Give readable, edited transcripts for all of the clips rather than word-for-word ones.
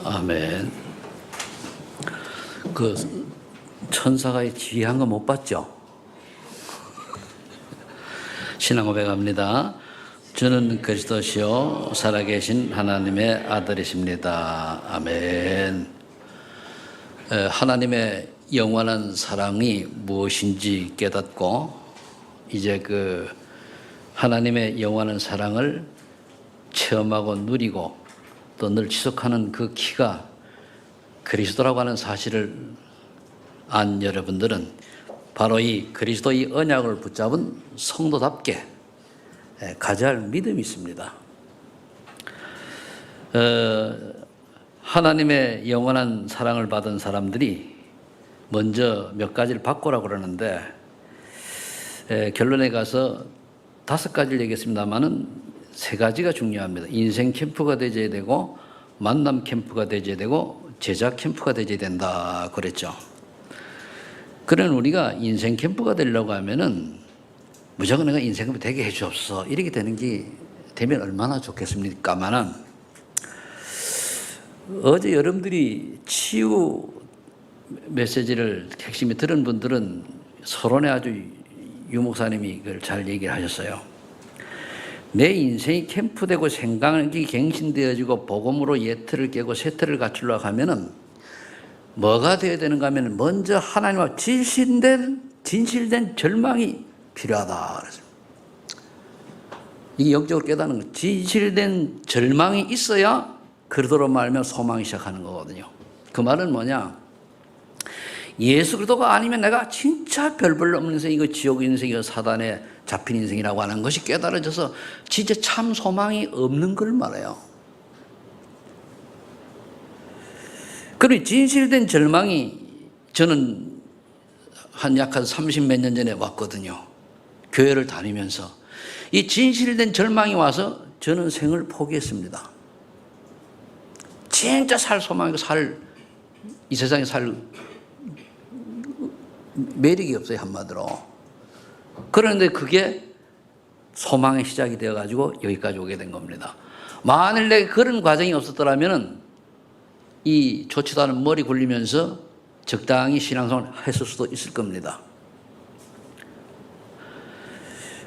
아멘. 그 천사가 지휘한 거 못 봤죠? 신앙 고백합니다. 주는 그리스도시요 살아계신 하나님의 아들이십니다. 아멘. 하나님의 영원한 사랑이 무엇인지 깨닫고 이제 그 하나님의 영원한 사랑을 체험하고 누리고 또 늘 지속하는 그 키가 그리스도라고 하는 사실을 안 여러분들은 바로 이 그리스도의 언약을 붙잡은 성도답게 가져야 할 믿음이 있습니다. 하나님의 영원한 사랑을 받은 사람들이 먼저 몇 가지를 바꾸라고 그러는데 결론에 가서 5가지를 얘기했습니다만은 3가지가 중요합니다. 인생 캠프가 되어야 되고 만남 캠프가 되어야 되고 제자 캠프가 되어야 된다 그랬죠. 그런 우리가 인생 캠프가 되려고 하면은 무조건 내가 인생 캠프 되게 해주옵소 이렇게 되면 얼마나 좋겠습니까만은 어제 여러분들이 치유 메시지를 핵심에 들은 분들은 서론에 아주 유 목사님이 그걸 잘 얘기를 하셨어요. 내 인생이 캠프되고 생각이 갱신되어지고 복음으로 예틀을 깨고 세틀을 갖추려고 하면은 뭐가 되어야 되는가 하면 먼저 하나님과 진실된 절망이 필요하다. 그래서 이게 영적으로 깨닫는 거. 진실된 절망이 있어야 그러도록 말하면 소망이 시작하는 거거든요. 그 말은 뭐냐? 예수 그리스도가 아니면 내가 진짜 별 볼 없는 인생, 이거 지옥 인생이고 사단에 잡힌 인생이라고 하는 것이 깨달아져서 진짜 참 소망이 없는 걸 말해요. 그리고 진실된 절망이 저는 약 한 30몇 년 전에 왔거든요. 교회를 다니면서. 이 진실된 절망이 와서 저는 생을 포기했습니다. 진짜 살 소망이고 이 세상에 살 매력이 없어요, 한마디로. 그런데 그게 소망의 시작이 되어가지고 여기까지 오게 된 겁니다. 만일 내가 그런 과정이 없었더라면 이 좋지도 않은 머리 굴리면서 적당히 신앙생활을 했을 수도 있을 겁니다.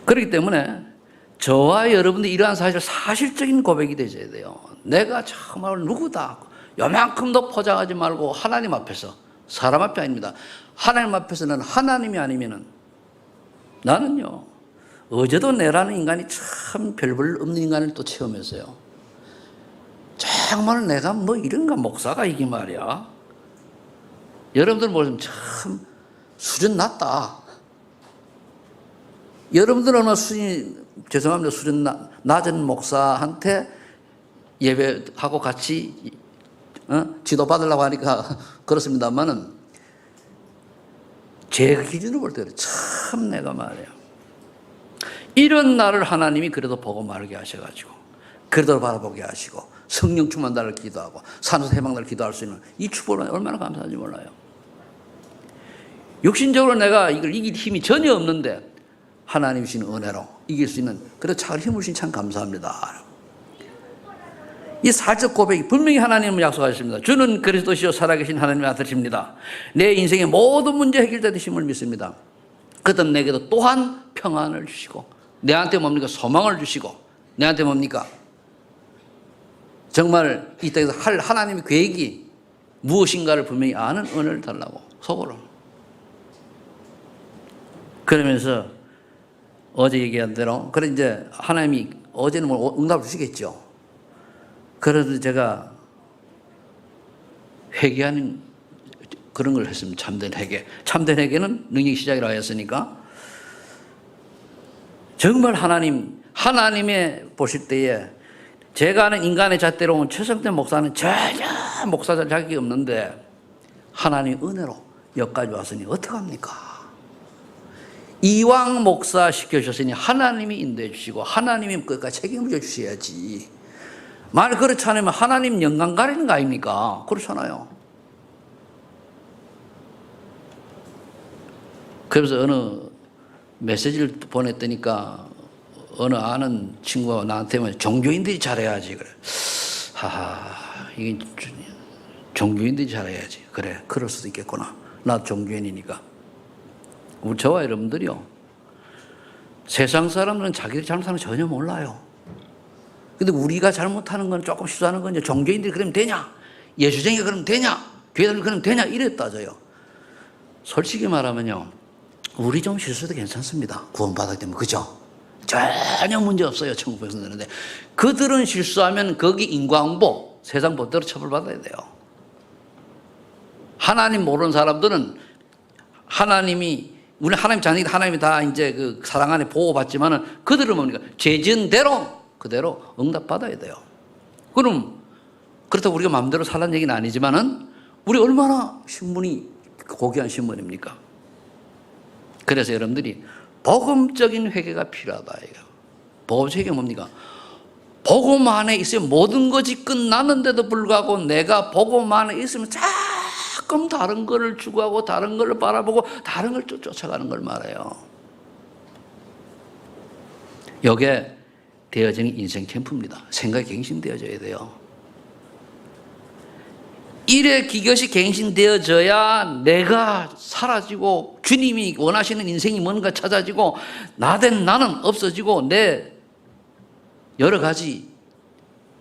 그렇기 때문에 저와 여러분들이 이러한 사실적인 고백이 되셔야 돼요. 내가 정말 누구다. 요만큼도 포장하지 말고 하나님 앞에서, 사람 앞이 아닙니다. 하나님 앞에서는 하나님이 아니면은 나는요, 어제도 내라는 인간이 참 별 볼 없는 인간을 또 체험했어요. 정말 내가 뭐 이런가 목사가 이게 말이야. 여러분들 보시면 참 수준 낮다. 여러분들 얼마나 죄송합니다. 수준 낮은 목사한테 예배하고 같이 지도 받으려고 하니까 그렇습니다만은 제 기준으로 볼 때는 참 내가 말이야. 이런 나를 하나님이 그래도 보고 말게 하셔가지고 그래도 바라보게 하시고 성령 충만달을 기도하고 산소 해방달을 기도할 수 있는 이 축복을 얼마나 감사한지 몰라요. 육신적으로 내가 이걸 이길 힘이 전혀 없는데 하나님 주시는 은혜로 이길 수 있는 그래도 잘 힘을 주신 참 감사합니다. 이 사적 고백이 분명히 하나님은 약속하셨습니다. 주는 그리스도시요 살아계신 하나님의 아들이십니다. 내 인생의 모든 문제 해결되심을 믿습니다. 그다음 내게도 또한 평안을 주시고 내한테 뭡니까? 소망을 주시고 내한테 뭡니까? 정말 이 땅에서 할 하나님의 계획이 무엇인가를 분명히 아는 은혜를 달라고 속으로. 그러면서 어제 얘기한 대로 그래 이제 하나님이 어제는 뭐 응답을 주시겠죠. 그래도 제가 회개하는 그런 걸 했습니다. 참된 회개. 참된 회개는 능력의 시작이라고 했으니까 정말 하나님의 보실 때에 제가 아는 인간의 잣대로 온 최성태 목사는 전혀 목사자 자격이 없는데 하나님의 은혜로 여기까지 왔으니 어떡합니까? 이왕 목사 시켜주셨으니 하나님이 인도해 주시고 하나님이 끝까지 책임을 져주셔야지. 만약 그렇지 않으면 하나님 영광 가리는 거 아닙니까? 그렇잖아요. 그래서 어느 메시지를 보냈더니까 어느 아는 친구가 나한테 종교인들이 잘해야지 그래. 하하 이게 종교인들이 잘해야지. 그래, 그럴 수도 있겠구나. 나 종교인이니까. 우리 저와 여러분들이요, 세상 사람들은 자기들이 잘못하는 거 전혀 몰라요. 근데 우리가 잘못하는 건 조금 실수하는 건 종교인들이 그러면 되냐? 예수쟁이가 그러면 되냐? 교회들 그러면 되냐? 이래 따져요. 솔직히 말하면요, 우리 좀 실수도 괜찮습니다. 구원받았기 때문에. 그죠? 전혀 문제 없어요. 천국 백성들인데. 그들은 실수하면 거기 인과응보, 세상 법대로 처벌받아야 돼요. 하나님 모르는 사람들은 하나님이, 우리 하나님 자녀이기 하나님이 다 이제 그 사랑 안에 보호받지만은 그들은 뭡니까? 죄 지은 대로 그대로 응답받아야 돼요. 그럼 그렇다고 우리가 마음대로 살라는 얘기는 아니지만은 우리 얼마나 신분이 고귀한 신분입니까? 그래서 여러분들이 복음적인 회개가 필요하다. 복음적 회개가 뭡니까? 복음 안에 있으면 모든 것이 끝났는데도 불구하고 내가 복음 안에 있으면 자꾸 다른 거를 추구하고 다른 거를 바라보고 다른 걸 쫓아가는 걸 말해요. 이게 되어지는 인생 캠프입니다. 생각이 갱신되어져야 돼요. 일에 기것이 갱신되어져야 내가 사라지고 주님이 원하시는 인생이 뭔가 찾아지고 나된 나는 없어지고 내 여러 가지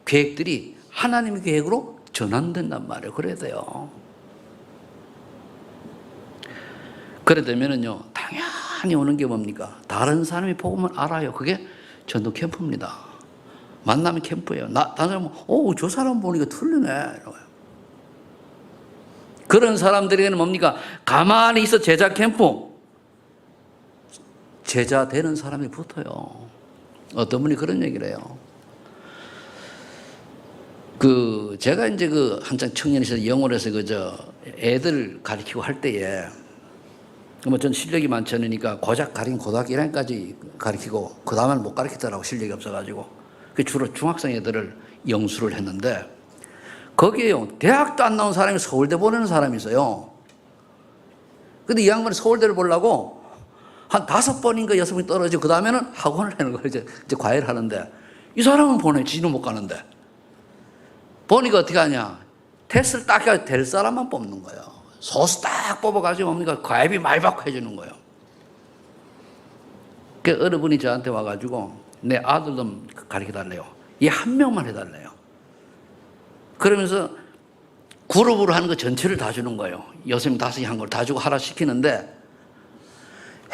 계획들이 하나님의 계획으로 전환된단 말이에요. 그래야 돼요. 그래 되면은요, 당연히 오는 게 뭡니까? 다른 사람이 복음을 알아요. 그게 전도 캠프입니다. 만나면 캠프예요. 다른 사람은, 저 사람 보니까 틀리네. 이러고요. 그런 사람들에게는 뭡니까? 가만히 있어 제자 캠프. 제자 되는 사람이 붙어요. 어떤 분이 그런 얘기를 해요. 제가 이제 한창 청년 시절 영월에서 애들 가르치고 할 때에, 전 실력이 많지 않으니까 고작 가르친 고등학교 1학년까지 가르치고, 그 다음에는 못 가르치더라고, 실력이 없어가지고. 주로 중학생 애들을 영수를 했는데, 거기에요, 대학도 안 나온 사람이 서울대 보내는 사람이 있어요. 근데 이 양반이 서울대를 보려고 한 5번인가 6번이 떨어지고, 그 다음에는 학원을 하는 거예요. 이제 과외를 하는데, 이 사람은 보내, 지는 못 가는데. 보니까 어떻게 하냐. 테스트를 딱 해서 될 사람만 뽑는 거예요. 소수 딱 뽑아가지고 뭡니까? 과외비 많이 받고 해주는 거예요. 그 어느 분이 저한테 와가지고, 내 아들 좀 가르쳐달래요. 얘 한 명만 해달래요. 그러면서 그룹으로 하는 거 전체를 다 주는 거예요. 6명, 5명 한 걸 다 주고 하라 시키는데,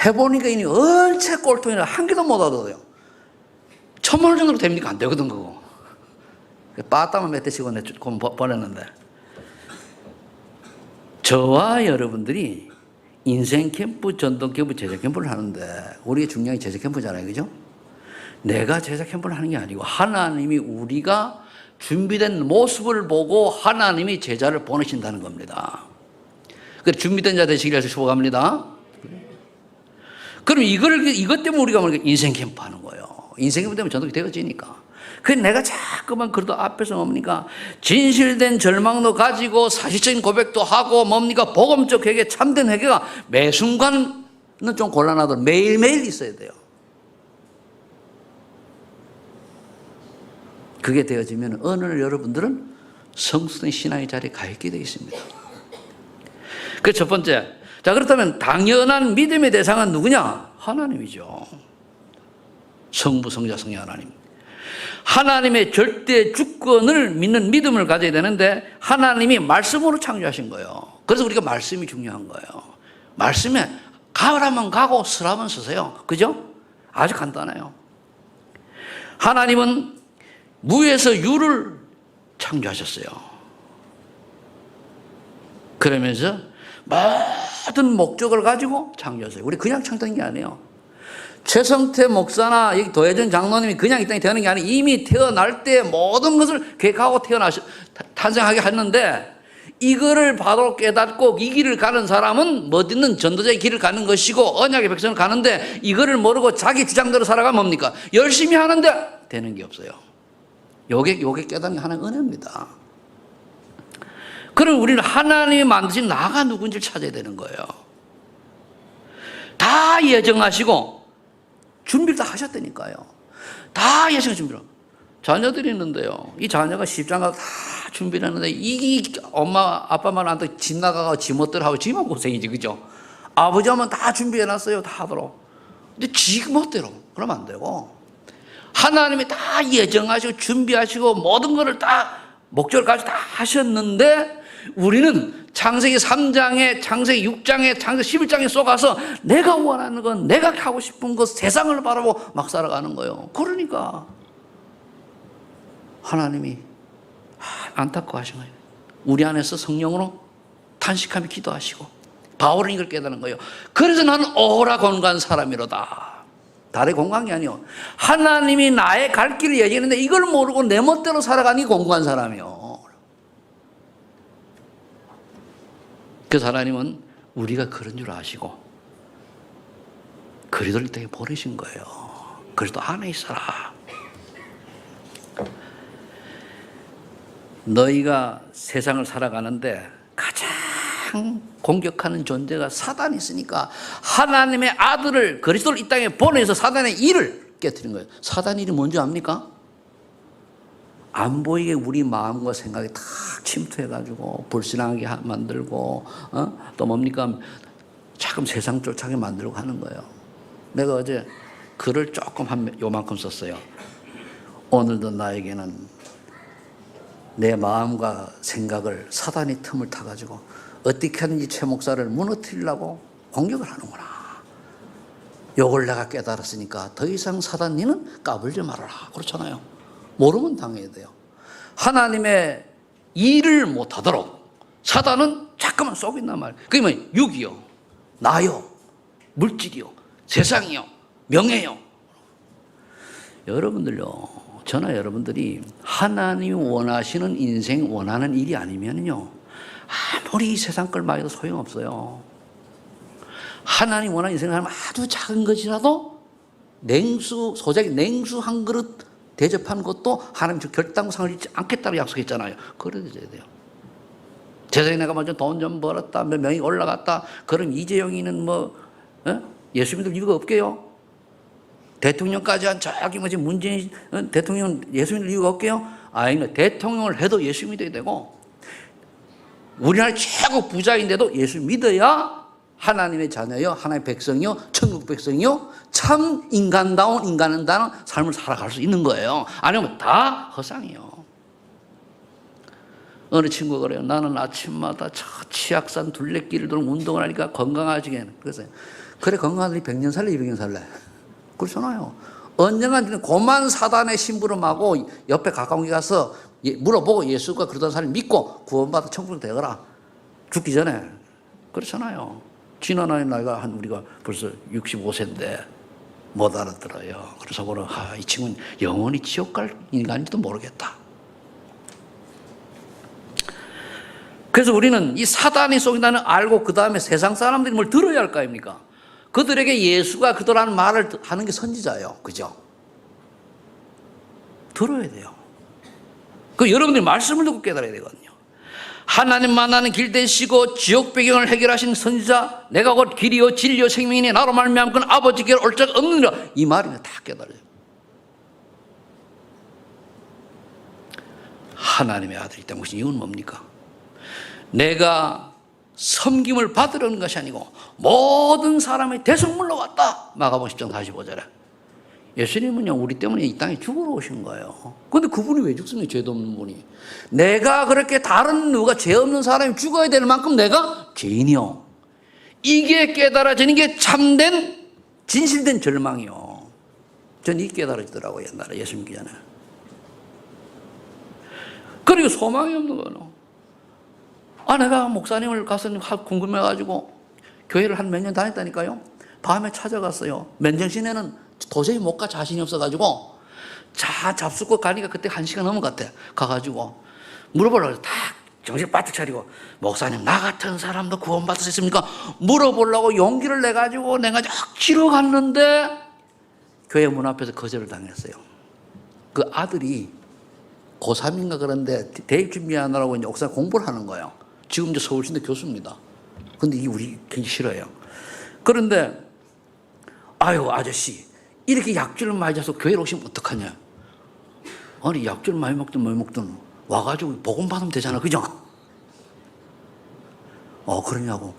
해보니까 이니 얼체 꼴통이라 한 개도 못 얻어요. 1,000만 원 정도로 됩니까? 안 되거든, 그거. 빠따만 몇 대씩 보냈는데. 저와 여러분들이 인생 캠프, 전동 캠프, 제자 캠프를 하는데, 우리의 중요한 게 제자 캠프잖아요. 그죠? 내가 제자 캠프를 하는 게 아니고, 하나님이 우리가 준비된 모습을 보고 하나님이 제자를 보내신다는 겁니다. 그래서 준비된 자 되시길 위해서 축복합니다. 그럼 이것 때문에 우리가 인생 캠프 하는 거예요. 인생 캠프 때문에 전도가 되어지니까. 그래서 내가 자꾸만 그래도 앞에서 뭡니까? 진실된 절망도 가지고 사실적인 고백도 하고 뭡니까? 복음적 회개, 참된 회개가 매 순간은 좀 곤란하더라도 매일매일 있어야 돼요. 그게 되어지면 어느 날 여러분들은 성숙된 신앙의 자리에 가 있게 되어 있습니다. 그 첫 번째. 자, 그렇다면 당연한 믿음의 대상은 누구냐? 하나님이죠. 성부, 성자, 성령 하나님. 하나님의 절대 주권을 믿는 믿음을 가져야 되는데, 하나님이 말씀으로 창조하신 거예요. 그래서 우리가 말씀이 중요한 거예요. 말씀에 가라면 가고 서라면 서세요. 그죠? 아주 간단해요. 하나님은 무에서 유를 창조하셨어요. 그러면서 모든 목적을 가지고 창조하셨어요. 우리 그냥 창조한 게 아니에요. 최성태 목사나 여기 도혜전 장로님이 그냥 이 땅에 태어난 게 아니에요. 이미 태어날 때 모든 것을 계획하고 탄생하게 했는데, 이거를 바로 깨닫고 이 길을 가는 사람은 멋있는 전도자의 길을 가는 것이고 언약의 백성을 가는데, 이거를 모르고 자기 주장대로 살아가면 뭡니까? 열심히 하는데 되는 게 없어요. 요게 깨닫는 게 하나의 은혜입니다. 그럼 우리는 하나님이 만드신 나가 누군지를 찾아야 되는 거예요. 다 예정하시고 준비를 다 하셨다니까요. 다 예정 준비를. 자녀들이 있는데요. 이 자녀가 십장가 다 준비를 했는데 이 엄마 아빠 말한테 집 나가고 지 멋대로 하고 지만 고생이지, 그죠? 아버지 하면 다 준비해놨어요. 다 하도록. 근데 지 멋대로 그러면 안 되고 하나님이 다 예정하시고 준비하시고 모든 것을 다 목적을까지 다 하셨는데 우리는 창세기 3장에 창세기 6장에 창세기 11장에 쏘가서 내가 원하는 건 내가 하고 싶은 것 세상을 바라보고 막 살아가는 거예요. 그러니까 하나님이 안타까워하신 거예요. 우리 안에서 성령으로 탄식하며 기도하시고 바울은 이걸 깨닫는 거예요. 그래서 나는 오라 공간 사람이로다. 달의 공간이 아니요. 하나님이 나의 갈 길을 얘기했는데 이걸 모르고 내 멋대로 살아가니 공간 사람이요. 그래서 하나님은 우리가 그런 줄 아시고 그리스도를 이 땅에 보내신 거예요. 그리스도 안에 있어라. 너희가 세상을 살아가는데 가장 공격하는 존재가 사단이 있으니까 하나님의 아들을 그리스도를 이 땅에 보내서 사단의 일을 깨뜨린 거예요. 사단의 일이 뭔지 압니까? 안 보이게 우리 마음과 생각이 다 침투해가지고 불신하게 만들고 또 뭡니까? 자꾸 세상 쫓아게 만들고 하는 거예요. 내가 어제 글을 조금 요만큼 썼어요. 오늘도 나에게는 내 마음과 생각을 사단이 틈을 타가지고 어떻게 하든지 최 목사를 무너뜨리려고 공격을 하는구나. 요걸 내가 깨달았으니까 더 이상 사단 니는 까불지 말아라. 그렇잖아요. 모르면 당해야 돼요. 하나님의 일을 못하도록 사단은 자꾸만 쏘긴단 말이에요. 그게 뭐 육이요, 나요, 물질이요, 세상이요, 명예요. 여러분들요, 저나 여러분들이 하나님이 원하시는 인생 원하는 일이 아니면요 아무리 이 세상 걸 말해도 소용없어요. 하나님 원하는 인생을 하면 아주 작은 것이라도 소작이 냉수 한 그릇 대접하는 것도 하나님 결단상을 잃지 않겠다고 약속했잖아요. 그래야 돼요. 세상에 내가 먼저 돈 좀 벌었다, 몇 명이 올라갔다, 그럼 이재용이는 예수 믿을 이유가 없게요. 대통령까지 한 저기 문재인 대통령 예수 믿을 이유가 없게요. 아니, 대통령을 해도 예수 믿어야 되고 우리나라 최고 부자인데도 예수 믿어야 하나님의 자녀요, 하나님의 백성이요, 천국 백성이요, 참 인간다운 삶을 살아갈 수 있는 거예요. 아니면 다 허상이에요. 어느 친구가 그래요. 나는 아침마다 저 치악산 둘레길을 돌고 운동을 하니까 건강하지게. 그래서 그래, 건강하더니 100년 살래, 200년 살래. 그렇잖아요. 언젠간 고만 사단의 심부름하고 옆에 가까운 데 가서 물어보고 예수가 그러던 사람을 믿고 구원받아 천국에 되거라. 죽기 전에. 그렇잖아요. 지난해 나이가 우리가 벌써 65세인데 못 알아들어요. 그래서 그는 이 친구는 영원히 지옥 갈 인간인지도 모르겠다. 그래서 우리는 이 사단이 속인다는 알고 그 다음에 세상 사람들이 뭘 들어야 할 거 아닙니까? 그들에게 예수가 그들하는 말을 하는 게 선지자예요. 그죠? 들어야 돼요. 그 여러분들이 말씀을 듣고 깨달아야 되거든요. 하나님 만나는 길 되시고 지옥 배경을 해결하신 선지자, 내가 곧 길이요 진리요 생명이니 나로 말미암아 그는 아버지께로 올 자가 없느니라. 이 말이 다 깨달아요. 하나님의 아들이 있다는 것이 이유는 뭡니까? 내가 섬김을 받으려는 것이 아니고 모든 사람의 대성물로 왔다. 마가복음 10장 45절에. 예수님은요 우리 때문에 이 땅에 죽으러 오신 거예요. 그런데 그분이 왜 죽습니까? 죄도 없는 분이. 내가 그렇게 다른 누가 죄 없는 사람이 죽어야 될 만큼 내가 죄인이요. 이게 깨달아지는 게 참된 진실된 절망이요. 전 이게 깨달아지더라고요. 옛날에 예수 믿기 전에. 그리고 소망이 없는 거예요. 내가 목사님을 가서 궁금해가지고 교회를 한 몇 년 다녔다니까요. 밤에 찾아갔어요. 맨정신에는 도저히 못 가 자신이 없어가지고 잡수고 가니까 그때 1시간 넘은 것 같아. 가가지고 물어보려고 딱 정신 바짝 차리고 목사님 나 같은 사람도 구원받을 수 있습니까? 물어보려고 용기를 내가지고 내가 억지로 갔는데 교회 문 앞에서 거절을 당했어요. 그 아들이 고3인가 그런데 대입 준비하느라고 이제 옥상 공부를 하는 거예요. 지금 이제 서울시대 교수입니다. 근데 이게 우리 굉장히 싫어요. 그런데 아유 아저씨 이렇게 약주를 맞아서 교회로 오시면 어떡하냐. 아니, 약주를 많이 먹든 와가지고 복음 받으면 되잖아. 그죠? 그러냐고.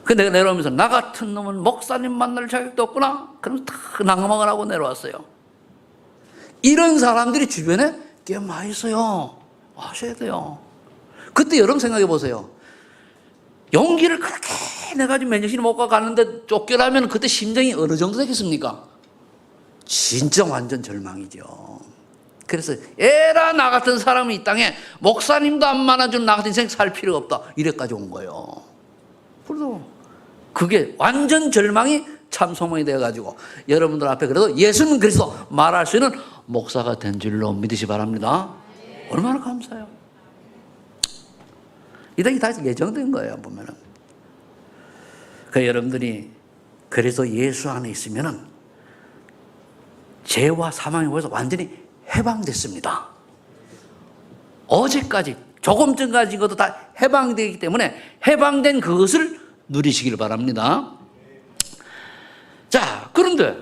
그 내가 내려오면서 나 같은 놈은 목사님 만날 자격도 없구나. 그럼 다 난감을 하고 내려왔어요. 이런 사람들이 주변에 꽤 많이 있어요. 하셔야 돼요. 그때 여러분 생각해 보세요. 용기를 그렇게 내가 지금 맨정신에 못 가는데 쫓겨나면 그때 심정이 어느 정도 되겠습니까? 진짜 완전 절망이죠. 그래서 에라 나 같은 사람이 이 땅에 목사님도 안 만나주는 나 같은 인생 살 필요가 없다. 이래까지 온 거예요. 그래도 그게 완전 절망이 참 소망이 되어가지고 여러분들 앞에 그래도 예수는 그리스도 말할 수 있는 목사가 된 줄로 믿으시 바랍니다. 얼마나 감사해요. 이게 다 예정된 거예요. 보면은. 그 여러분들이 그래서 예수 안에 있으면은 죄와 사망의 법에서 완전히 해방됐습니다. 어제까지 조금 전까지 것도 다 해방되기 때문에 해방된 그것을 누리시길 바랍니다. 자, 그런데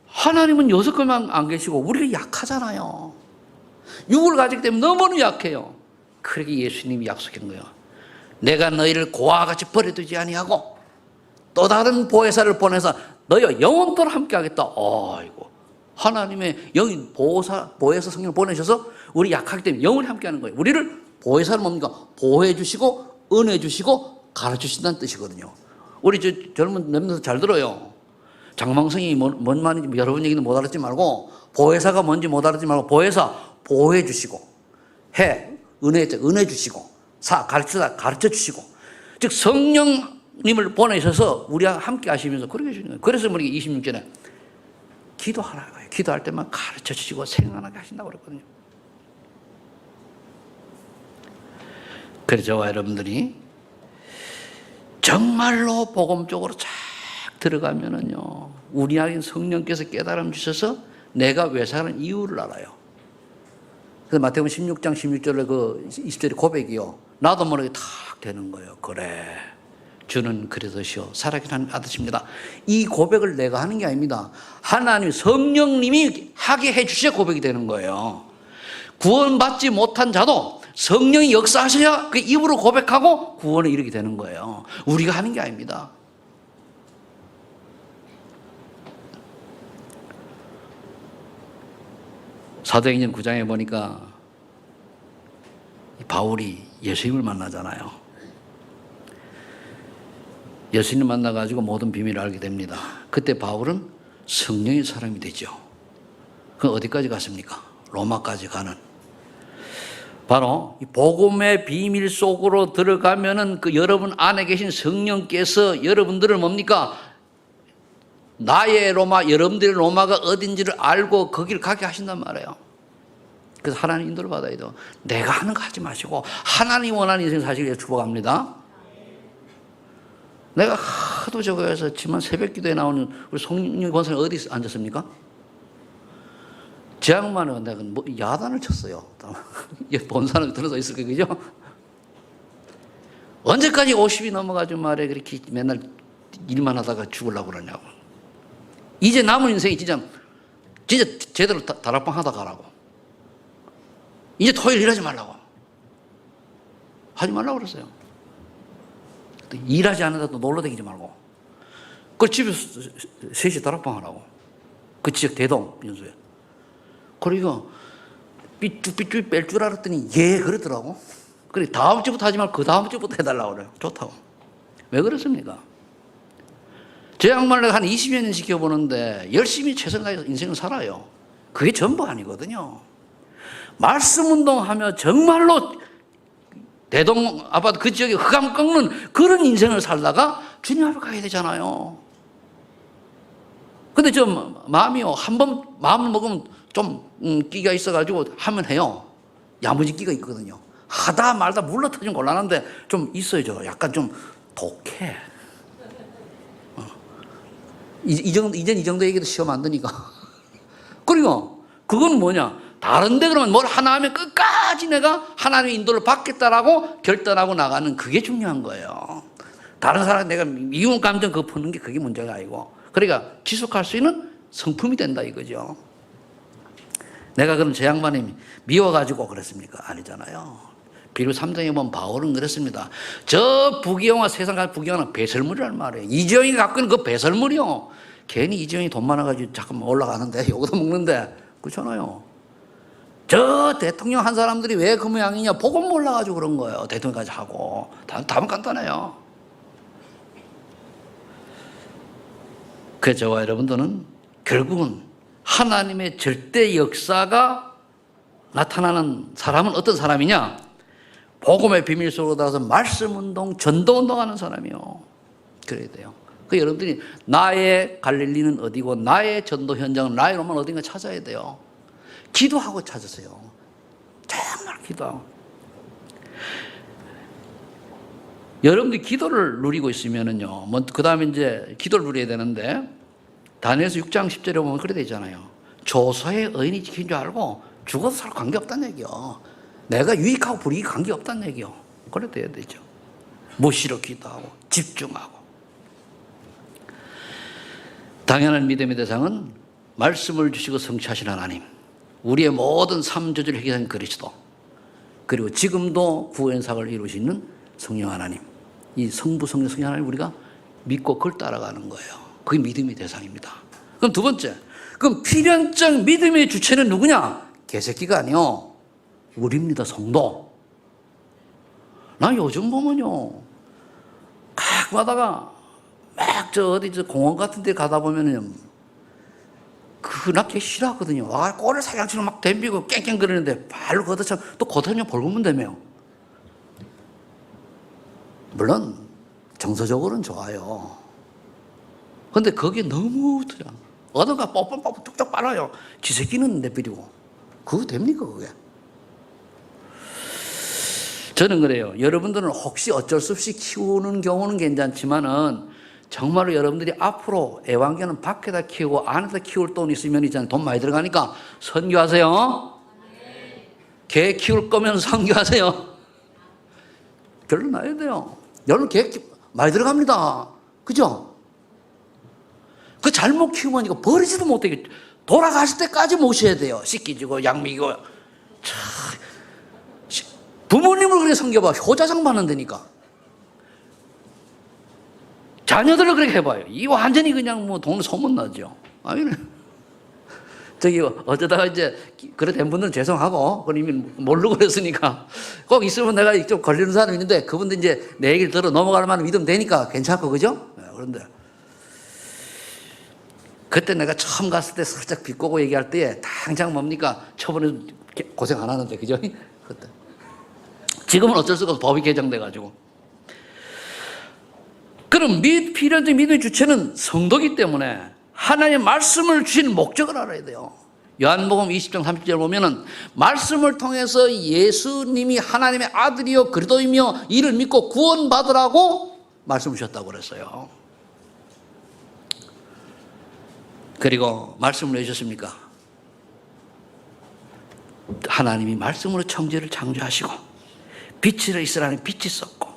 하나님은 6개만 안 계시고 우리가 약하잖아요. 육을 가지기 때문에 너무나 약해요. 그러게 예수님이 약속한 거예요. 내가 너희를 고아와 같이 버려두지 아니하고 또 다른 보혜사를 보내서 너희와 영원토록 함께 하겠다. 아이고, 하나님의 영인 보혜사 성령을 보내셔서 우리 약하기 때문에 영원히 함께 하는 거예요. 우리를 보혜사는 뭡니까? 보호해 주시고 은혜 주시고 가르쳐 주신다는 뜻이거든요. 우리 젊은 놈들 잘 들어요. 장망성이 뭔 말인지 여러분 얘기는 못 알아듣지 말고, 보혜사가 뭔지 못 알아듣지 말고, 보혜사 보호해 주시고, 은혜 주시고, 가르쳐 주시고, 즉 성령님을 보내셔서 우리와 함께 하시면서 그렇게 해주는 거예요. 그래서 우리 26절에 기도하라고 해요. 기도할 때만 가르쳐 주시고 생각나게 하신다고 그랬거든요. 그래서 저와 여러분들이 정말로 복음 쪽으로 쫙 들어가면은요, 우리 안에 성령께서 깨달음 주셔서 내가 왜 사는 이유를 알아요. 그래서 마태복음 16장 16절에 그 20절의 고백이요, 나도 모르게 탁 되는 거예요. 그래, 주는 그래서시오 살아계신 하나님 아드십니다. 이 고백을 내가 하는 게 아닙니다. 하나님 성령님이 하게 해주셔야 고백이 되는 거예요. 구원받지 못한 자도 성령이 역사하셔야 그 입으로 고백하고 구원에 이르게 되는 거예요. 우리가 하는 게 아닙니다. 사도행전 9장에 보니까 바울이 예수님을 만나잖아요. 예수님 만나가지고 모든 비밀을 알게 됩니다. 그때 바울은 성령의 사람이 되죠. 그럼 어디까지 갔습니까? 로마까지 가는. 바로 이 복음의 비밀 속으로 들어가면은 그 여러분 안에 계신 성령께서 여러분들을 뭡니까? 나의 로마, 여러분들의 로마가 어딘지를 알고 거기를 가게 하신단 말이에요. 그래서 하나님 인도를 받아야 돼요. 내가 하는 거 하지 마시고 하나님 원하는 인생 사시길 위해 축복합니다. 내가 하도 저거에서 지만 새벽 기도에 나오는 우리 송윤 권사님 어디 앉았습니까? 제 양반은 내가 야단을 쳤어요. 본사는 들어서 있을 거예요. 그죠? 언제까지 50이 넘어가지고 말해 그렇게 맨날 일만 하다가 죽으려고 그러냐고. 이제 남은 인생이 진짜 제대로 다락방 하다 가라고. 이제 토요일 일하지 말라고. 하지 말라고 그랬어요. 일하지 않는다도 놀러 다니지 말고. 그 집에서 3시 다락방 하라고. 그 지역 대동 연수에. 그리고 삐쭉 뺄 줄 알았더니 그러더라고. 그래 다음 주부터 하지 말고 그 다음 주부터 해달라고 그래요. 좋다고. 왜 그렇습니까? 제 양말을 한 20여 년 지켜보는데 열심히 최선을 다해서 인생을 살아요. 그게 전부 아니거든요. 말씀 운동하며 정말로 대동 아파트 그 지역에 흑암 꺾는 그런 인생을 살다가 주님 앞에 가야 되잖아요. 근데 좀 마음이요, 한번 마음을 먹으면 좀 끼가 있어가지고 하면 해요. 야무진 끼가 있거든요. 하다 말다 물러터지면 곤란한데 좀 있어요. 저 약간 좀 독해. 이젠 이 정도 얘기도 시험 안 드니까. 그리고 그건 뭐냐? 다른데 그러면 뭘 하나 하면 끝까지 내가 하나님의 인도를 받겠다라고 결단하고 나가는 그게 중요한 거예요. 다른 사람 내가 미운 감정 그거 푸는 게 그게 문제가 아니고. 그러니까 지속할 수 있는 성품이 된다 이거죠. 내가 그럼 제 양반이 미워가지고 그랬습니까? 아니잖아요. 빌립보 3장에 보면 바울은 그랬습니다. 저 부귀영화, 세상 같은 부귀영화는 배설물이란 말이에요. 이재용이 갖고 있는 그 배설물이요. 괜히 이재용이 돈 많아가지고 잠깐만 올라가는데 요거도 먹는데 그렇잖아요. 저 대통령 한 사람들이 왜 그 모양이냐? 복음 몰라가지고 그런 거예요. 대통령까지 하고. 답은 간단해요. 그래서 저와 여러분들은 결국은 하나님의 절대 역사가 나타나는 사람은 어떤 사람이냐? 복음의 비밀 속으로 들어가서 말씀운동, 전도운동하는 사람이요. 그래야 돼요. 그 여러분들이 나의 갈릴리는 어디고 나의 전도 현장은 나의 로만 어딘가 찾아야 돼요. 기도하고 찾으세요. 정말 기도하고. 여러분들이 기도를 누리고 있으면은요, 그 다음에 이제 기도를 누려야 되는데, 다니엘서 6장 10절에 보면 그래 되잖아요. 조소의 의인이 지킨 줄 알고 죽어도 서로 관계없다는 얘기요. 내가 유익하고 불이익 관계없다는 얘기요. 그래 돼야 되죠. 무시로 기도하고 집중하고. 당연한 믿음의 대상은 말씀을 주시고 성취하신 하나님, 우리의 모든 삶 조절을 해결하신 그리스도, 그리고 지금도 구원사역을 이루시는 성령 하나님, 이 성부, 성령, 성령 하나님 우리가 믿고 그걸 따라가는 거예요. 그게 믿음의 대상입니다. 그럼 두 번째, 그럼 필연적 믿음의 주체는 누구냐? 개새끼가 아니요, 우리입니다. 성도. 나 요즘 보면요, 가끔 가다가 막 어디 공원 같은 데 가다 보면은 나 걔 싫어하거든요. 와, 꼬를 사냥처럼 막 댐비고 깽깽거리는데 발로 걷어차면 또 걷어차면 벌금은 되며. 물론 정서적으로는 좋아요. 근데 그게 너무 어디가 뽀뽀뽀뽀 뚝뚝 빨아요. 지새끼는 내버리고. 그거 됩니까 그게? 저는 그래요. 여러분들은 혹시 어쩔 수 없이 키우는 경우는 괜찮지만은 정말로 여러분들이 앞으로 애완견은 밖에다 키우고 안에다 키울 돈 있으면 있잖아요. 돈 많이 들어가니까 선교하세요. 개 키울 거면 선교하세요. 결론 나야 돼요. 여러분 개 많이 들어갑니다. 그죠? 그 잘못 키우면 이거 버리지도 못해. 돌아가실 때까지 모셔야 돼요. 씻기지고 약 먹이고. 부모님을 그렇게 섬겨봐. 효자상 받는다니까. 자녀들을 그렇게 해봐요. 이 완전히 그냥 뭐 동네 소문나죠. 아니, 저기 어쩌다가 이제 그래 된 분들은 죄송하고, 그건 이미 모르고 그랬으니까 꼭 있으면 내가 좀 걸리는 사람이 있는데 그분들 이제 내 얘기를 들어 넘어갈 만한 믿음 되니까 괜찮고, 그죠? 그런데 그때 내가 처음 갔을 때 살짝 비꼬고 얘기할 때 당장 뭡니까? 처분에 고생 안 하는데, 그죠? 그때. 지금은 어쩔 수가 없어. 법이 개정돼가지고. 그럼 필연적 믿음의 주체는 성도이기 때문에 하나님의 말씀을 주신 목적을 알아야 돼요. 요한복음 20장 30절 보면은 말씀을 통해서 예수님이 하나님의 아들이요 그리스도이며 이를 믿고 구원받으라고 말씀을 주셨다고 그랬어요. 그리고 말씀을 왜 주셨습니까? 하나님이 말씀으로 천지를 창조하시고 빛으로 이스라엘에 빛이 있었고,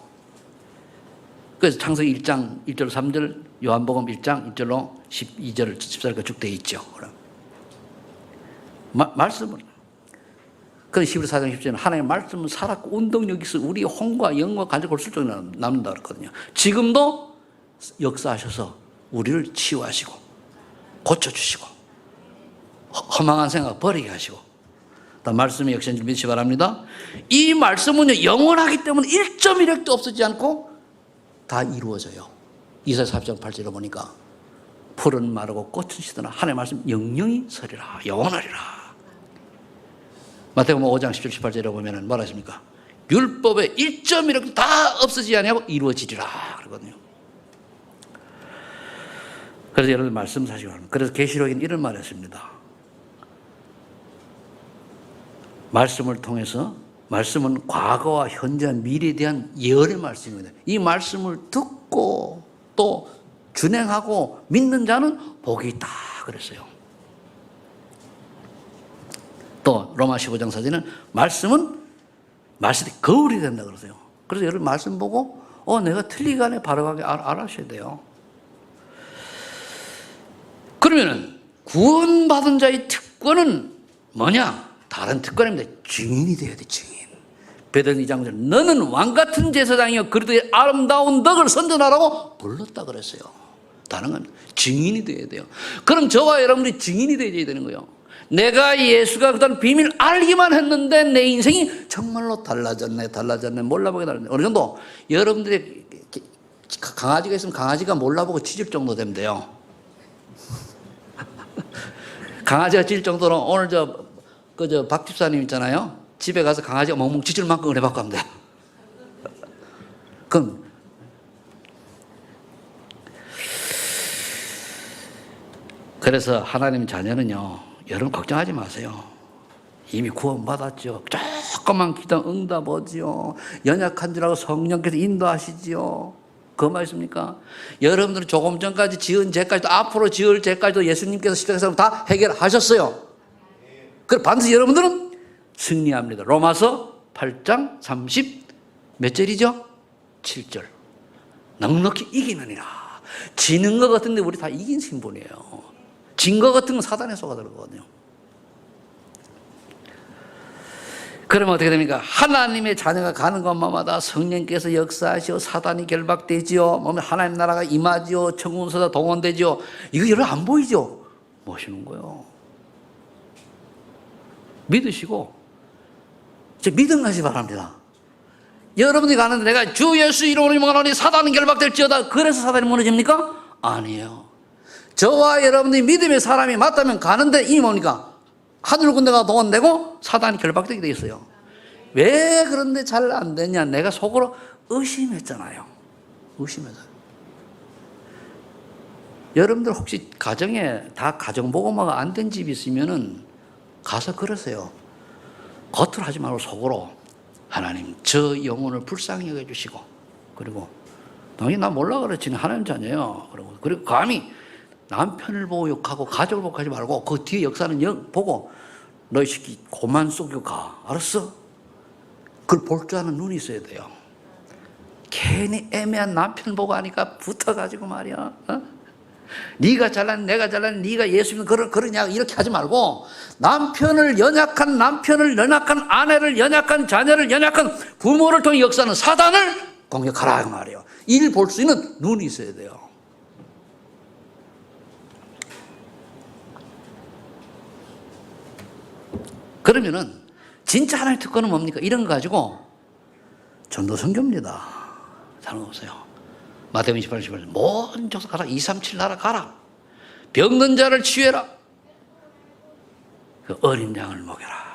그래서 창세기 1장 1절 3절, 요한복음 1장 1절로 12절 14절까지 쭉 되어 있죠. 말씀을. 그래서 히브리 4장 10절에는 하나님의 말씀은 살았고 운동력이 있어 우리의 혼과 영과 간접 골수적으로 남는다 그랬거든요. 지금도 역사하셔서 우리를 치유하시고 고쳐주시고 허망한 생각 버리게 하시고, 말씀의 역사인 줄 믿으시 바랍니다. 이 말씀은 영원하기 때문에 1.1핵도 없어지지 않고 다 이루어져요. 이사야 40장 8절에 보니까 풀은 마르고 꽃은 시드나 하나님의 말씀 영영이 서리라 영원하리라. 마태복음 5장 10절 18절에 보면 뭐라 하십니까? 율법의 1.1핵도 다 없어지지 아니하고 이루어지리라 그러거든요. 그래서 여러분 말씀 사시고 합니다. 그래서 계시록에는 이런 말을 했습니다. 말씀을 통해서, 말씀은 과거와 현재와 미래에 대한 예언의 말씀입니다. 이 말씀을 듣고 또 준행하고 믿는 자는 복이 있다 그랬어요. 또 로마 15장 4절은 말씀은 말씀이 거울이 된다 그러세요. 그래서 여러분 말씀 보고 내가 틀리거나 바로가게 알아셔야 돼요. 그러면은 구원받은 자의 특권은 뭐냐? 다른 특권입니다. 증인이 돼야 돼, 증인. 베드로 2장 너는 왕같은 제사장이여 그리스도의 아름다운 덕을 선전하라고 불렀다 그랬어요. 다른 건 증인이 돼야 돼요. 그럼 저와 여러분들이 증인이 되어야 되는 거예요. 내가 예수가 그다음 비밀 알기만 했는데 내 인생이 정말로 달라졌네, 몰라보게 달라졌네. 어느 정도 여러분들의 강아지가 있으면 강아지가 몰라보고 짖을 정도 되면 돼요. 강아지가 짖을 정도로 오늘 박 집사님 있잖아요. 집에 가서 강아지가 멍멍 짖을 만큼 해갖고 하면 돼요. 그럼 그래서 하나님 자녀는요, 여러분 걱정하지 마세요. 이미 구원받았죠. 조금만 기도 응답하지요. 연약한 줄 알고 성령께서 인도하시지요. 그 말씀입니까? 여러분들은 조금 전까지 지은 죄까지도 앞으로 지을 죄까지도 예수님께서 십자가에서 다 해결하셨어요. 그럼 반드시 여러분들은 승리합니다. 로마서 8장 30 몇 절이죠? 7절. 넉넉히 이기느니라. 지는 것 같은데 우리 다 이긴 신분이에요. 진 것 같은 건 사단의 속아 들어거든요. 그러면 어떻게 됩니까? 하나님의 자녀가 가는 곳마다 성령께서 역사하시오. 사단이 결박되지요. 하나님 나라가 임하지요. 천군서다 동원되지요. 이거 여러분 안 보이죠? 모시는 거예요. 믿으시고 제 믿음 가시 바랍니다. 여러분이 가는데 내가 주 예수 이름으로 임하노니 사단은 결박될지어다. 그래서 사단이 무너집니까? 아니에요. 저와 여러분들이 믿음의 사람이 맞다면 가는데 이미 뭡니까? 하늘 군대가 동원되고 사단이 결박되게 돼 있어요. 왜 그런데 잘 안 되냐? 내가 속으로 의심했잖아요. 의심해서. 여러분들 혹시 가정에 다 가정보고마가 안 된 집이 있으면은 가서 그러세요. 겉으로 하지 말고 속으로 하나님 저 영혼을 불쌍히 여겨주시고 그리고 당연히 나 몰라 그렇지 하나님 자녀예요. 그리고 감히 남편을 보고 욕하고 가족을 보고 하지 말고 그 뒤에 역사는 보고 너희 새끼 고만 속여 가. 알았어? 그걸 볼 줄 아는 눈이 있어야 돼요. 괜히 애매한 남편 보고 하니까 붙어가지고 말이야. 어? 네가 잘난 내가 잘난 네가 예수 믿는 그러냐 이렇게 하지 말고 연약한 아내를 연약한 자녀를 연약한 부모를 통해 역사하는 사단을 공격하라 그 말이에요. 이를 볼 수 있는 눈이 있어야 돼요. 그러면은 진짜 하나님의 특권은 뭡니까? 이런 거 가지고 전도 선교입니다. 상관없어요. 마태복음 28장 18절 모든 족속 가라 237 나라 가라 병든 자를 치유해라 그 어린 양을 먹여라.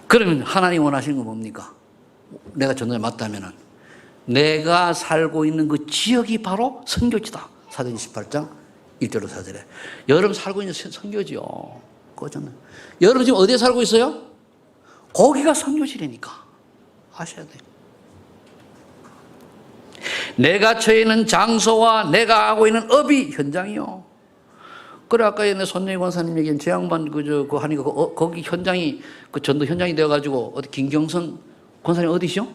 그러면 하나님 원하시는 건 뭡니까? 내가 전도에 맞다면은 내가 살고 있는 그 지역이 바로 선교지다. 사도행 18장 1절로 4절에 여러분 살고 있는 선교지요. 그거잖아요. 여러분 지금 어디에 살고 있어요? 거기가 선교지라니까 아셔야 돼요. 내가 처해 있는 장소와 내가 하고 있는 업이 현장이요. 그래 아까 전에 손예희 권사님 얘기한 제 양반 하니까 거기 현장이 그 전도 현장이 되어가지고 어디 김경선 권사님 어디시죠?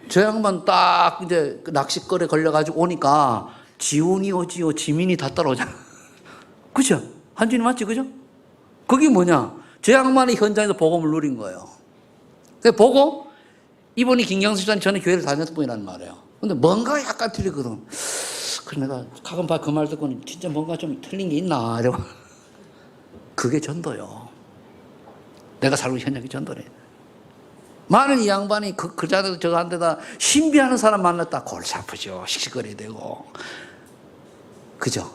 저 양반 딱 이제 낚시거리에 걸려가지고 오니까 지훈이 오지요 지민이 다 따라오잖아. 그죠? 한준이 맞지 그죠? 그게 뭐냐? 저 양반이 현장에서 복음을 누린 거예요. 그래서 보고 이분이 김경수 집사님 전에 교회를 다녔던 분이란 말이에요. 근데 뭔가 약간 틀리거든. 그래서 내가 가끔 그 말 듣고는 진짜 뭔가 좀 틀린 게 있나 이러고. 그게 전도요. 내가 살고 있는 현장이 전도래. 많은 이 양반이 그 자리에서 저거 한 데다 신비하는 사람 만났다 골치 아프죠. 씩씩거려야 되고. 그죠?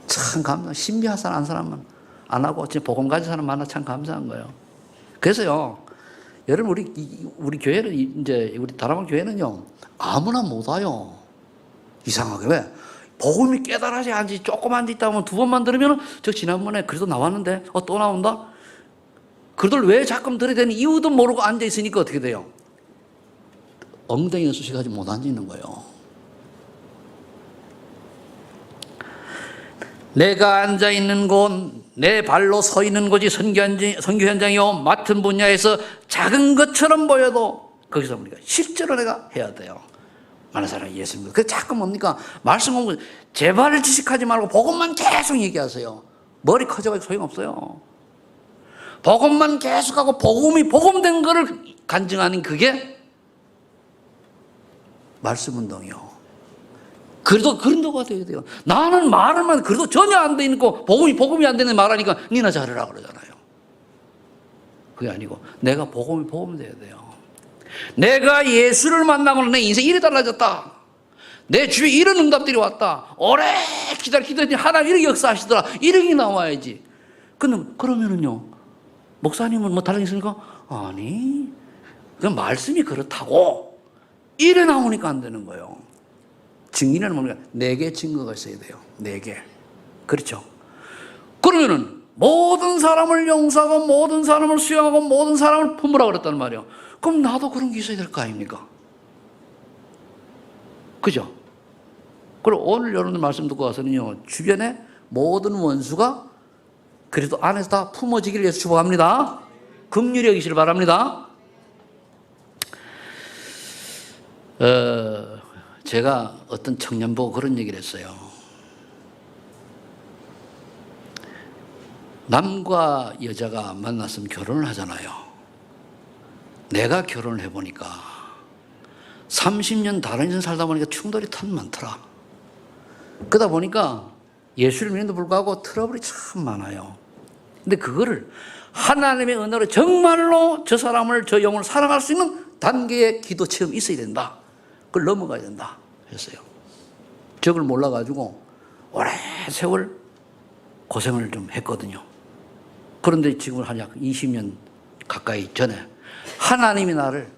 참 감사. 신비한 사람 한 사람만 안 하고 진짜 복음 가진 사람 만나 참 감사한 거예요. 그래서요, 여러분 우리 교회는 이제 우리 다락방 교회는요 아무나 못 와요. 이상하게 왜? 복음이 깨달아지 않지 조금 앉아 있다 보면 두 번만 들으면 저 지난번에 그래도 나왔는데 또 나온다. 그들 왜 자꾸 들어야 되는 이유도 모르고 앉아 있으니까 어떻게 돼요? 엉덩이는 수식하지 못 앉아 있는 거예요. 내가 앉아 있는 곳, 내 발로 서 있는 곳이 선교 현장이요. 맡은 분야에서 작은 것처럼 보여도 거기서 우리가 실제로 내가 해야 돼요. 많은 사람이 예수 믿고. 그래서 자꾸 뭡니까? 말씀 공부, 제발 지식하지 말고 복음만 계속 얘기하세요. 머리 커져가지고 소용없어요. 복음만 계속하고 복음이 복음된 거를 간증하는 그게 말씀 운동이요. 그래도 그런 도가 돼야 돼요. 나는 말을만 그래도 전혀 안 돼 있고 복음이 안 되는 말하니까 니나 잘해라 그러잖아요. 그게 아니고 내가 복음이 돼야 돼요. 내가 예수를 만나고는 내 인생이 이래 달라졌다. 내 주위에 이런 응답들이 왔다. 오래 기다리더니 하나님 이렇게 역사하시더라. 이렇게 나와야지. 그러면은요, 목사님은 뭐 다른 게 있습니까? 아니, 그냥 말씀이 그렇다고. 이래 나오니까 안 되는 거예요. 증인은 뭡니까? 4개 증거가 있어야 돼요. 4개. 그렇죠. 그러면은 모든 사람을 용서하고 모든 사람을 수용하고 모든 사람을 품으라 그랬단 말이에요. 그럼 나도 그런 게 있어야 될 거 아닙니까? 그죠? 그리고 오늘 여러분들 말씀 듣고 와서는요, 주변에 모든 원수가 그래도 안에서 다 품어지기를 위해서 축복합니다. 긍휼히 여기시길 바랍니다. 제가 어떤 청년 보고 그런 얘기를 했어요. 남과 여자가 만났으면 결혼을 하잖아요. 내가 결혼을 해보니까 30년 다른 인생 살다 보니까 충돌이 참 많더라. 그러다 보니까 예수를 믿는데도 불구하고 트러블이 참 많아요. 근데 그거를 하나님의 은혜로 정말로 저 사람을, 저 영혼을 사랑할 수 있는 단계의 기도 체험이 있어야 된다. 그걸 넘어가야 된다 했어요. 저걸 몰라가지고 오래 세월 고생을 좀 했거든요. 그런데 지금 한 약 20년 가까이 전에 하나님이 나를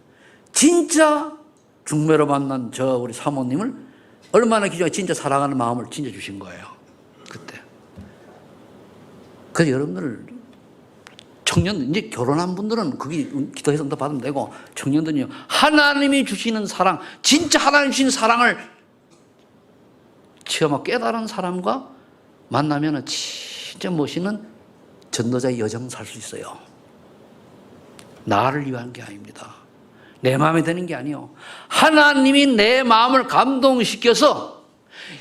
진짜 중매로 만난 저 우리 사모님을 얼마나 기존에 진짜 사랑하는 마음을 진짜 주신 거예요. 그때. 그래서 여러분들 청년 이제 결혼한 분들은 거기 기도해서 응답 받으면 되고, 청년들은요 하나님이 주시는 사랑, 진짜 하나님 주시는 사랑을 체험하고 깨달은 사람과 만나면 진짜 멋있는 전도자의 여정 살 수 있어요. 나를 위한 게 아닙니다. 내 마음에 드는 게 아니요. 하나님이 내 마음을 감동시켜서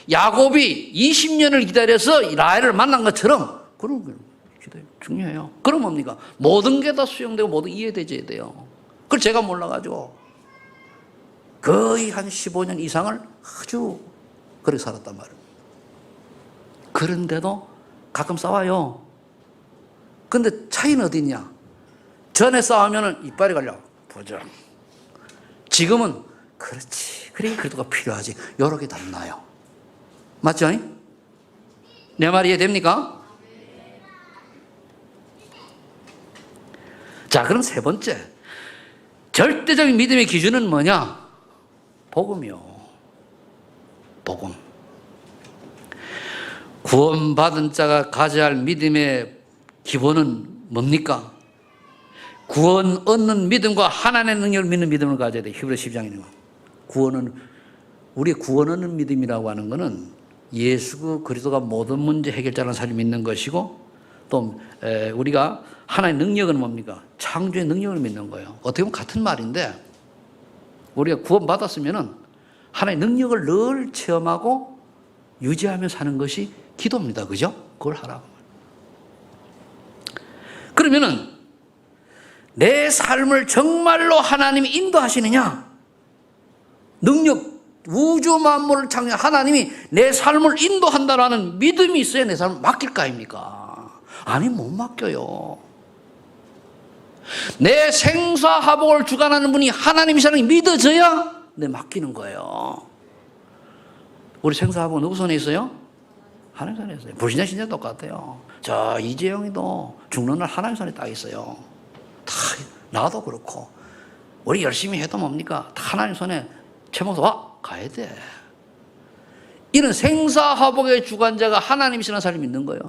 야곱이 20년을 기다려서 라헬을 만난 것처럼 그런 거 중요해요. 그럼 뭡니까? 모든 게 다 수용되고 모든 이해되져야 돼요. 그걸 제가 몰라가지고 거의 한 15년 이상을 아주 그렇게 살았단 말이에요. 그런데도 가끔 싸워요. 근데 차이는 어디 있냐? 전에 싸우면 이빨이 갈려. 보죠. 지금은 그렇지. 그래, 그래도가 필요하지. 여러 개 담나요. 맞죠? 내 말이 이해됩니까? 자, 그럼 세 번째. 절대적인 믿음의 기준은 뭐냐? 복음이요. 복음. 구원받은 자가 가져야 할 믿음의 기본은 뭡니까? 구원 얻는 믿음과 하나님의 능력을 믿는 믿음을 가져야 돼. 히브리 12장이네요. 우리 구원 얻는 믿음이라고 하는 것은 예수 그리스도가 모든 문제 해결자라는 사실을 믿는 것이고, 또 우리가 하나의 능력은 뭡니까? 창조의 능력을 믿는 거예요. 어떻게 보면 같은 말인데, 우리가 구원받았으면 하나의 능력을 늘 체험하고 유지하며 사는 것이 기도입니다. 그죠? 그걸 하라고. 그러면은 내 삶을 정말로 하나님이 인도하시느냐? 능력, 우주 만물을 창조한 하나님이 내 삶을 인도한다라는 믿음이 있어야 내 삶을 맡길 거 아닙니까? 아니, 못 맡겨요. 내 생사화복을 주관하는 분이 하나님이시라는 게 믿어져야 내 맡기는 거예요. 우리 생사화복은 누구 손에 있어요? 하나님 손에 있어요. 불신자 신자 똑같아요. 저 이재영이도 죽는 날 하나님 손에 딱 있어요. 다 나도 그렇고 우리 열심히 해도 뭡니까? 다 하나님 손에 최목사 와 가야 돼. 이런 생사화복의 주관자가 하나님이시라는 사람이 믿는 거예요.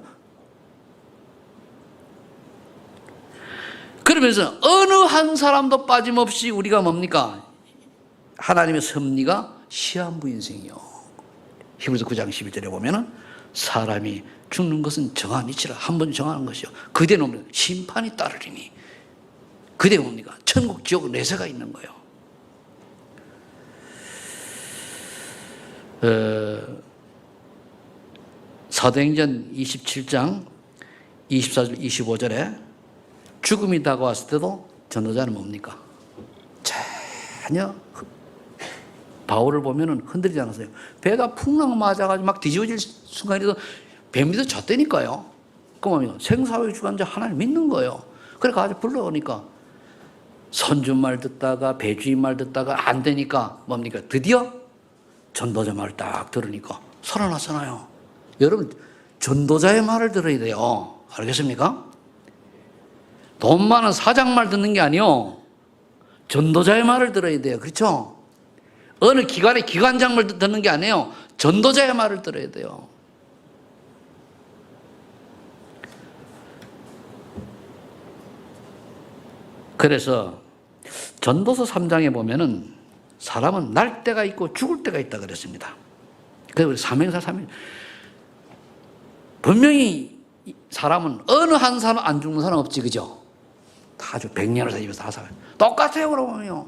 그러면서 어느 한 사람도 빠짐없이 우리가 뭡니까? 하나님의 섭리가 시한부 인생이요. 히브리서 9장 11절에 보면은 사람이 죽는 것은 정한 이치라. 한 번 정하는 것이요. 그대 뭡니까? 심판이 따르리니. 그대 뭡니까? 천국, 지옥, 내세가 있는 거예요. 사도행전 27장 24절, 25절에 죽음이 다가왔을 때도 전도자는 뭡니까? 전혀 바울을 보면은 흔들리지 않았어요. 배가 풍랑 맞아가지고 막 뒤집어질 순간에도 배 밑에 졌다니까요. 그러면 생사의 주관자 하나님 믿는 거예요. 그래 가지고 불러오니까 선주 말 듣다가 배주인 말 듣다가 안 되니까 뭡니까? 드디어 전도자 말을 딱 들으니까 살아났잖아요. 여러분 전도자의 말을 들어야 돼요. 알겠습니까? 돈 많은 사장 말 듣는 게 아니요. 전도자의 말을 들어야 돼요. 그렇죠? 어느 기관의 기관장 말 듣는 게 아니에요. 전도자의 말을 들어야 돼요. 그래서 전도서 3장에 보면은 사람은 날 때가 있고 죽을 때가 있다 그랬습니다. 그래서 우리 삼행사 삼행 분명히 사람은 어느 한 사람 안 죽는 사람 없지, 그죠? 다 죽, 100년을 살면서 다 살아요. 똑같아요, 그러면요.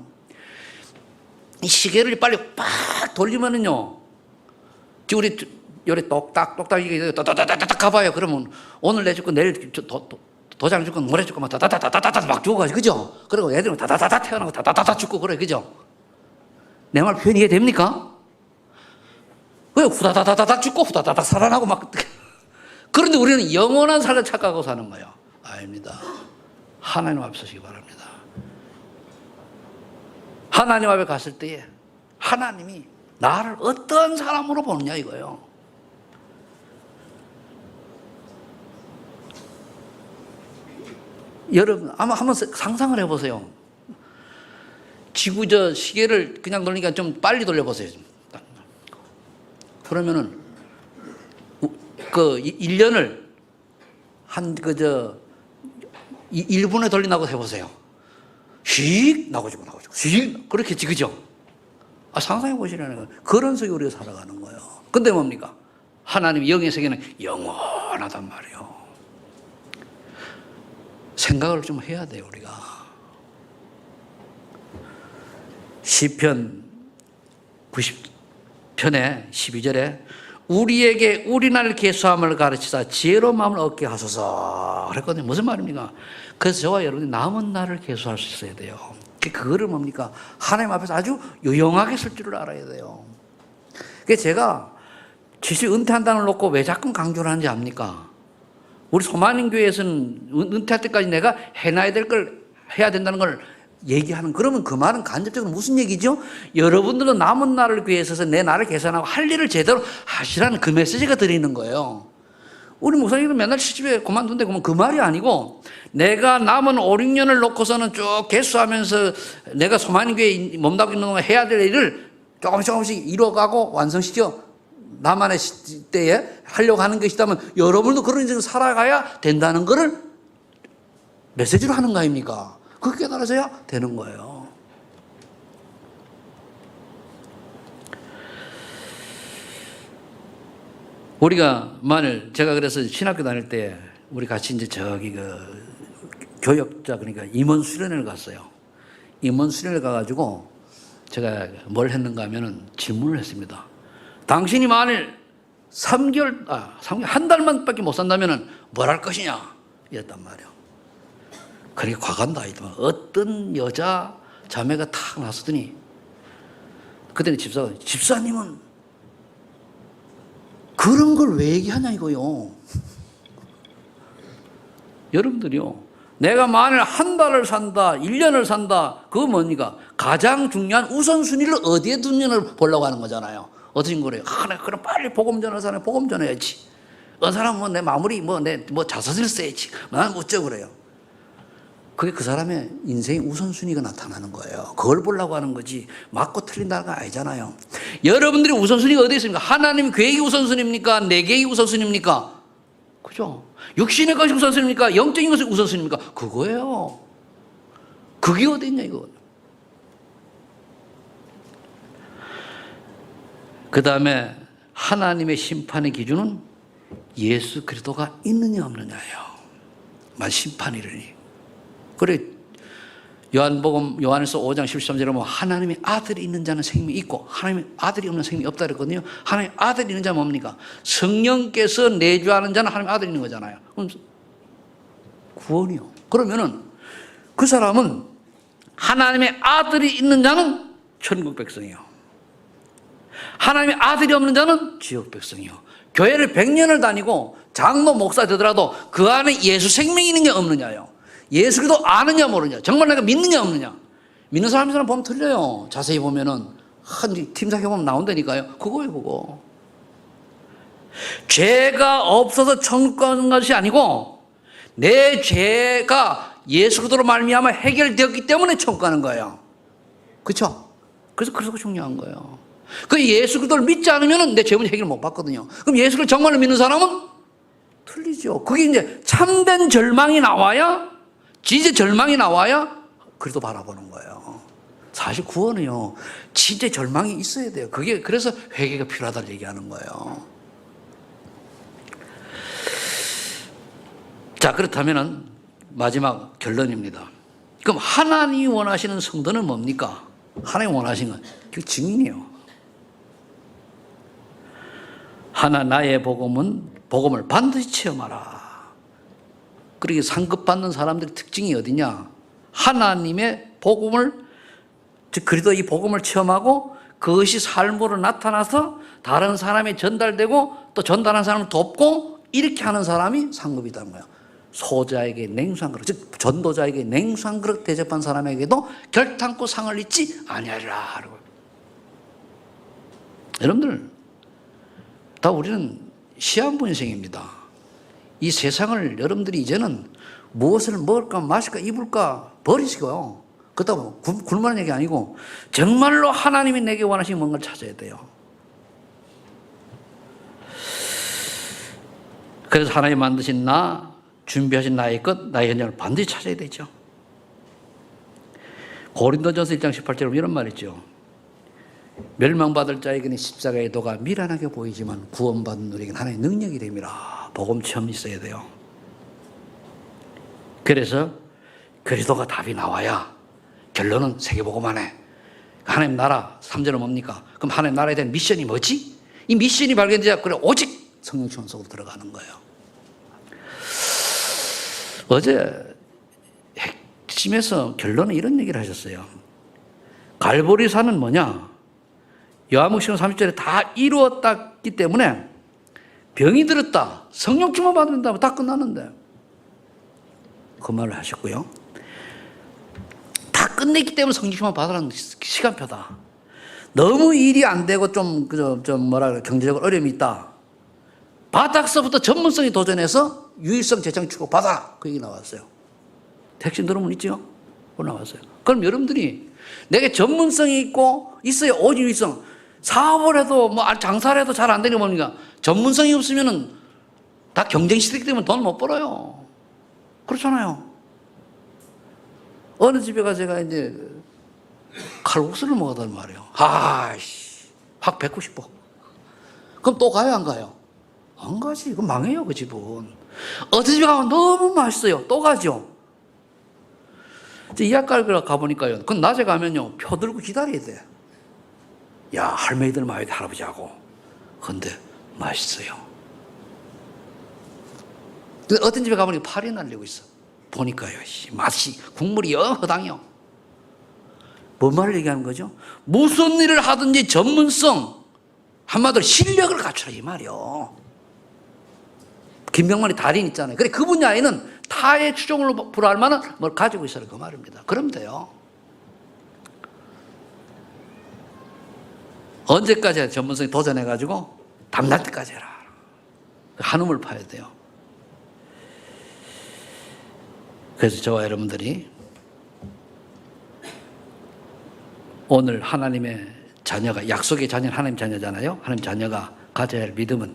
이 시계를 빨리 팍 돌리면은요, 지금 우리 요래 똑딱똑딱 이게 따다다다닥 가봐요. 그러면 오늘 내줄 거 내일 도장 줄 거 모레 줄 거 막 다다다다다다 막 주고가지고, 그죠? 그리고 애들은 다다다다 태어나고 다다다다 죽고 그래, 그죠? 내 말 표현 이해됩니까? 왜 후다다다닥 죽고 후다다닥 살아나고 막. 그런데 우리는 영원한 삶을 착각하고 사는 거예요. 아닙니다. 하나님 앞에 서시기 바랍니다. 하나님 앞에 갔을 때에 하나님이 나를 어떤 사람으로 보느냐 이거예요. 여러분 아마 한번 상상을 해보세요. 지구 저 시계를 그냥 돌리니까 좀 빨리 돌려보세요. 그러면은 그 1년을 한 1분에 돌린다고 해보세요. 휙 나고지고 휙 그렇게 그죠? 상상해 보시라는 거예요. 그런 속에 우리가 살아가는 거예요. 근데 뭡니까? 하나님의 영의 세계는 영원하단 말이에요. 생각을 좀 해야 돼요, 우리가. 시편 90편의 12절에 우리에게 우리날 계수함을 가르치사 지혜로 마음을 얻게 하소서 그랬거든요. 무슨 말입니까? 그래서 저와 여러분이 남은 날을 계수할 수 있어야 돼요. 그거를 뭡니까? 하나님 앞에서 아주 유용하게 쓸 줄을 알아야 돼요. 그래서 제가 70 은퇴한다는 놓고 왜 자꾸 강조를 하는지 압니까? 우리 소만인교회에서는 은퇴할 때까지 내가 해놔야 될 걸 해야 된다는 걸 얘기하는, 그러면 그 말은 간접적으로 무슨 얘기죠? 여러분들도 남은 날을 위해서 내 날을 계산하고 할 일을 제대로 하시라는 그 메시지가 들어있는 거예요. 우리 목사님은 맨날 시집에 그만둔데 그 말이 아니고 내가 남은 5, 6년을 놓고서는 쭉 개수하면서 내가 소만교회에 몸담고 있는 동안 해야 될 일을 조금씩 이뤄가고 완성시켜 나만의 때에 하려고 하는 것이다면 여러분도 그런 인생을 살아가야 된다는 것을 메시지로 하는 거 아닙니까? 그렇게 깨달아져야 되는 거예요. 우리가 만일 제가 그래서 신학교 다닐 때 우리 같이 이제 저기 교역자 그러니까 임원 수련회를 갔어요. 임원 수련회 가가지고 제가 뭘 했는가 하면은 질문을 했습니다. 당신이 만일 3개월 한 달만밖에 못 산다면은 뭘 할 것이냐? 이랬단 말이에요. 그렇게 과간다. 어떤 여자 자매가 탁 나서더니 그때는 집사님은 그런 걸 왜 얘기하냐 이거요. 여러분들이요. 내가 만일 한 달을 산다, 1년을 산다, 그거 뭡니까? 가장 중요한 우선순위를 어디에 두느냐를 보려고 하는 거잖아요. 어떤 거래요? 내가 그럼 빨리 복음 전하는 사람이 복음 전해야지. 어느 사람은 내 마무리 내 자서를 써야지. 나는 어쩌고 그래요. 그게 그 사람의 인생의 우선순위가 나타나는 거예요. 그걸 보려고 하는 거지 맞고 틀린다는 건 아니잖아요. 여러분들의 우선순위가 어디 있습니까? 하나님 계획이 우선순위입니까? 내 계획이 우선순위입니까? 그죠? 육신의 것이 우선순위입니까? 영적인 것이 우선순위입니까? 그거예요. 그게 어디 있냐 이거. 그 다음에 하나님의 심판의 기준은 예수 그리스도가 있느냐 없느냐예요. 만 심판이라니. 그래 요한에서 5장 13절에 보면 하나님의 아들이 있는 자는 생명이 있고 하나님의 아들이 없는 생명이 없다 그랬거든요. 하나님의 아들이 있는 자는 뭡니까? 성령께서 내주하는 자는 하나님의 아들이 있는 거잖아요. 그럼 구원이요. 그러면은 그 사람은 하나님의 아들이 있는 자는 천국 백성이요. 하나님의 아들이 없는 자는 지옥 백성이요. 교회를 100년을 다니고 장로 목사 되더라도 그 안에 예수 생명이 있느냐 없느냐요. 예수 그리스도 아느냐 모르냐. 정말 내가 믿느냐 없느냐. 믿는 사람 보면 틀려요. 자세히 보면은 팀사해 보면 나온다니까요. 그거예요, 그거. 죄가 없어서 천국 가는 것이 아니고 내 죄가 예수 그리스도로 말미암아 해결되었기 때문에 천국 가는 거예요. 그렇죠? 그래서 중요한 거예요. 그 예수 그리스도를 믿지 않으면 내 죄 문제 해결 못 받거든요. 그럼 예수를 정말로 믿는 사람은 틀리죠. 그게 이제 참된 절망이 나와야, 진짜 절망이 나와야 그리스도 바라보는 거예요. 사실 구원은요, 진짜 절망이 있어야 돼요. 그게 그래서 회개가 필요하다는 얘기하는 거예요. 자, 그렇다면은 마지막 결론입니다. 그럼 하나님이 원하시는 성도는 뭡니까? 하나님이 원하시는 건 그 증인이에요. 하나 나의 복음을 반드시 체험하라. 그리고 상급받는 사람들의 특징이 어디냐? 하나님의 복음을, 즉 그리스도 이 복음을 체험하고 그것이 삶으로 나타나서 다른 사람에 전달되고 또 전달한 사람을 돕고 이렇게 하는 사람이 상급이라는 거예요. 소자에게 냉수한 그릇, 즉 전도자에게 냉수한 그릇 대접한 사람에게도 결탄코 상을 잊지 아니하리라. 여러분들, 다 우리는 시한부 인생입니다. 이 세상을 여러분들이 이제는 무엇을 먹을까 마실까 입을까 버리시고요. 그렇다고 굶으라는 얘기 아니고 정말로 하나님이 내게 원하시는 뭔가를 찾아야 돼요. 그래서 하나님 만드신 준비하신 나의 것, 나의 현장을 반드시 찾아야 되죠. 고린도전서 1장 18절에 이런 말이 있죠. 멸망받을 자에게는 십자가의 도가 미련하게 보이지만 구원받은 우리에게는 하나님의 능력이 됨이라. 복음 체험이 있어야 돼요. 그래서 그리스도가 답이 나와야 결론은 세계복음만에 하나님 나라 3절은 뭡니까? 그럼 하나님 나라에 대한 미션이 뭐지? 이 미션이 발견되자 그래 오직 성령 충만 속으로 들어가는 거예요. 어제 핵심에서 결론은 이런 얘기를 하셨어요. 갈보리산은 뭐냐? 요한복음 30절에 다 이루었다기 때문에 병이 들었다. 성령 충만 받는다면 다 끝났는데. 그 말을 하셨고요. 다 끝냈기 때문에 성령 충만 받으라는 시간표다. 너무 일이 안 되고 좀 경제적으로 어려움이 있다. 바닥서부터 전문성이 도전해서 유일성 재창 추구 받아라. 그 얘기 나왔어요. 핵심 들어보면 있죠? 그거 나왔어요. 그럼 여러분들이 내게 전문성이 있고 있어야 오직 유일성. 사업을 해도 장사를 해도 잘 안 되는 게 뭡니까? 전문성이 없으면은 다 경쟁 시대이기 때문에 돈 못 벌어요. 그렇잖아요. 어느 집에 가서 제가 이제 칼국수를 먹었단 말이에요. 확 뱉고 싶어. 그럼 또 가요, 안 가요? 안 가지. 그럼 망해요, 그 집은. 어떤 집에 가면 너무 맛있어요. 또 가죠. 이제 이학가를 가보니까요. 그건 낮에 가면요. 표 들고 기다려야 돼. 야, 할머니들 많이 할아버지하고. 근데 맛있어요. 어떤 집에 가보니까 팔이 날리고 있어. 보니까요. 맛이, 국물이 영 허당해요. 뭔 말을 얘기하는 거죠? 무슨 일을 하든지 전문성, 한마디로 실력을 갖추라 이 말이요. 김병만이 달인 있잖아요. 그래 그 분야에는 타의 추종을 불허할 만한 뭘 가지고 있어라 그 말입니다. 그러면 돼요. 언제까지 전문성이 도전해가지고 담날 때까지 해라. 한음을 파야 돼요. 그래서 저와 여러분들이 오늘 하나님의 자녀가, 약속의 자녀는 하나님 자녀잖아요. 하나님 자녀가 가져야 할 믿음은,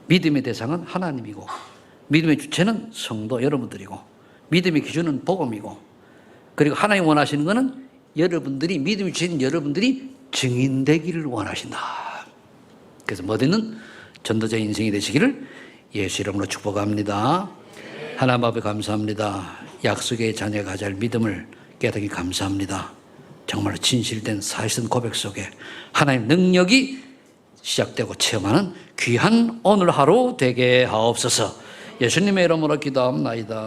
믿음의 대상은 하나님이고 믿음의 주체는 성도 여러분들이고 믿음의 기준은 복음이고, 그리고 하나님 원하시는 것은 여러분들이, 믿음의 주체인 여러분들이 증인되기를 원하신다. 그래서 뭐든는 전도자 인생이 되시기를 예수 이름으로 축복합니다. 하나님 앞에 감사합니다. 약속의 자녀가 가져야 할 믿음을 깨닫기 감사합니다. 정말 진실된 사실은 고백 속에 하나님 능력이 시작되고 체험하는 귀한 오늘 하루 되게 하옵소서. 예수님의 이름으로 기도합나이다.